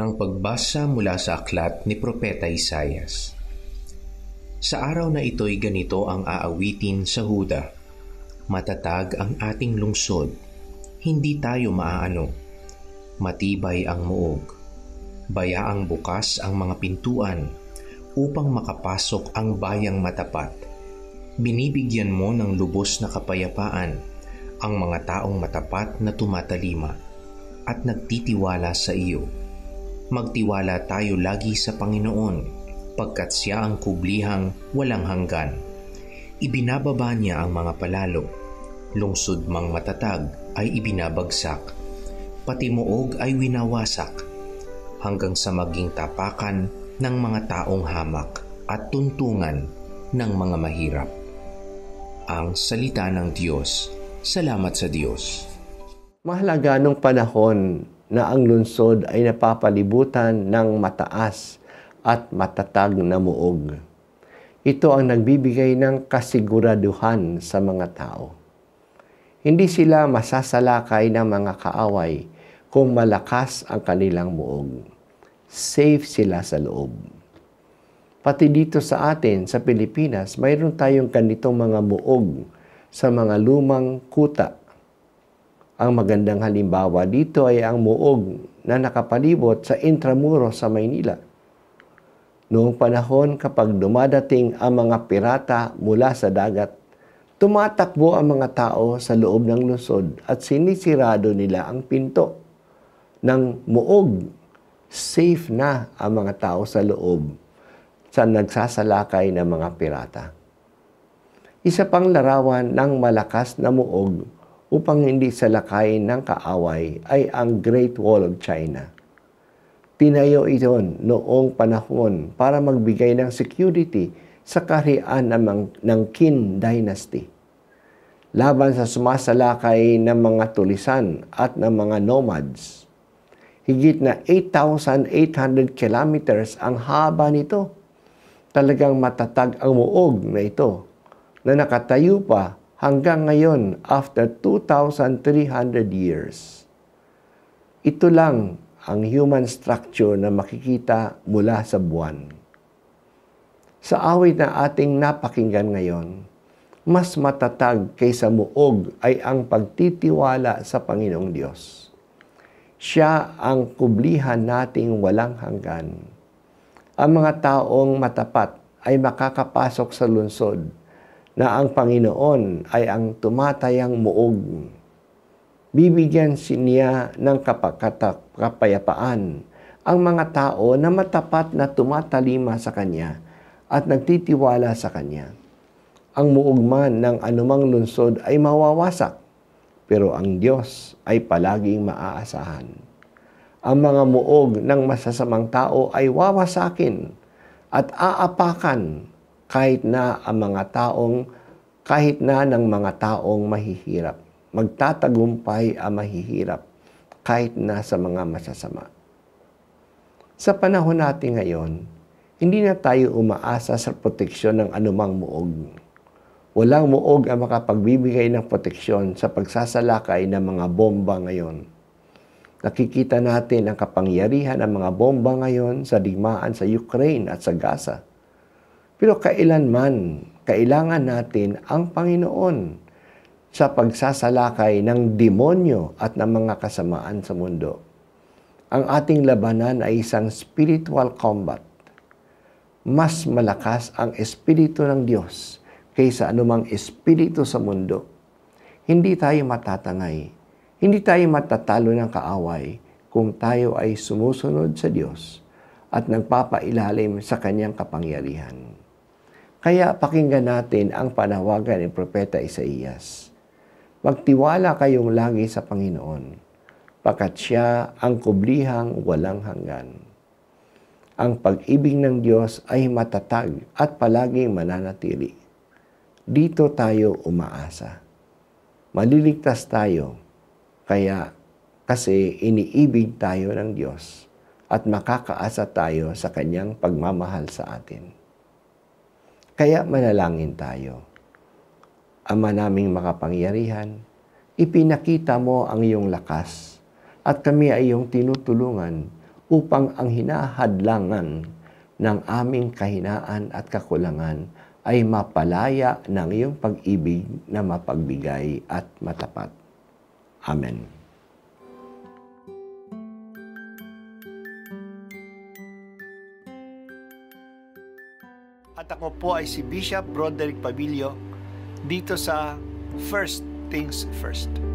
Ang pagbasa mula sa aklat ni Propeta Isaias. Sa araw na ito'y ganito ang aawitin sa Huda. Matatag ang ating lungsod, hindi tayo maaano. Matibay ang muog. Bayaang bukas ang mga pintuan upang makapasok ang bayang matapat. Binibigyan mo ng lubos na kapayapaan ang mga taong matapat na tumatalima at nagtitiwala sa iyo. Magtiwala tayo lagi sa Panginoon, pagkat siya ang kublihang walang hanggan. Ibinababa niya ang mga palalo, lungsod mang matatag ay ibinabagsak, pati muog ay winawasak, hanggang sa maging tapakan ng mga taong hamak at tuntungan ng mga mahirap. Ang salita ng Diyos. Salamat sa Diyos. Mahalaga nung panahon na ang lungsod ay napapalibutan ng mataas at matatag na muog. Ito ang nagbibigay ng kasiguraduhan sa mga tao. Hindi sila masasalakay ng mga kaaway kung malakas ang kanilang muog. Safe sila sa loob. Pati dito sa atin, sa Pilipinas, mayroon tayong ganitong mga muog sa mga lumang kuta. Ang magandang halimbawa dito ay ang muog na nakapalibot sa Intramuros sa Maynila. Noong panahon kapag dumadating ang mga pirata mula sa dagat, tumatakbo ang mga tao sa loob ng lungsod at sinisirado nila ang pinto ng muog. Safe na ang mga tao sa loob sa nagsasalakay ng mga pirata. Isa pang larawan ng malakas na muog upang hindi salakayin ng kaaway ay ang Great Wall of China. Tinayo ito noong panahon para magbigay ng security sa kaharian ng Qin Dynasty laban sa sumasalakay ng mga tulisan at ng mga nomads. Higit na 8,800 kilometers ang haba nito. Talagang matatag ang muog na ito na nakatayo pa hanggang ngayon after 2,300 years. Ito lang ang human structure na makikita mula sa buwan. Sa awit na ating napakinggan ngayon, mas matatag kaysa muog ay ang pagtitiwala sa Panginoong Diyos. Siya ang kublihan nating walang hanggan. Ang mga taong matapat ay makakapasok sa lungsod na ang Panginoon ay ang tumatayang muog. Bibigyan niya ng kapayapaan ang mga tao na matapat na tumatalima sa Kanya at nagtitiwala sa Kanya. Ang muog man ng anumang lungsod ay mawawasak, pero ang Diyos ay palaging maaasahan. Ang mga muog ng masasamang tao ay wawasakin at aapakan kahit na ng mga taong mahihirap. Magtatagumpay ang mahihirap kahit na sa mga masasama. Sa panahon natin ngayon, hindi na tayo umaasa sa proteksyon ng anumang muog. Walang muog ang makapagbibigay ng proteksyon sa pagsasalakay ng mga bomba ngayon. Nakikita natin ang kapangyarihan ng mga bomba ngayon sa digmaan sa Ukraine at sa Gaza. Pero kailanman, kailangan natin ang Panginoon sa pagsasalakay ng demonyo at ng mga kasamaan sa mundo. Ang ating labanan ay isang spiritual combat. Mas malakas ang Espiritu ng Diyos kaysa anumang espiritu sa mundo. Hindi tayo matatangay. Hindi tayo matatalo ng kaaway kung tayo ay sumusunod sa Diyos at nagpapailalim sa Kanyang kapangyarihan. Kaya pakinggan natin ang panawagan ni Propeta Isaias. Magtiwala kayong lagi sa Panginoon, pagkat siya ang kublihang walang hanggan. Ang pag-ibig ng Diyos ay matatag at palaging mananatili. Dito tayo umaasa. Maliligtas tayo, kasi iniibig tayo ng Diyos at makakaasa tayo sa Kanyang pagmamahal sa atin. Kaya manalangin tayo. Ama naming makapangyarihan, ipinakita mo ang iyong lakas at kami ay iyong tinutulungan upang ang hinahadlangan ng aming kahinaan at kakulangan ay mapalaya ng iyong pag-ibig na mapagbigay at matapat. Amen. At ako po ay si Bishop Broderick Pabilio dito sa First Things First.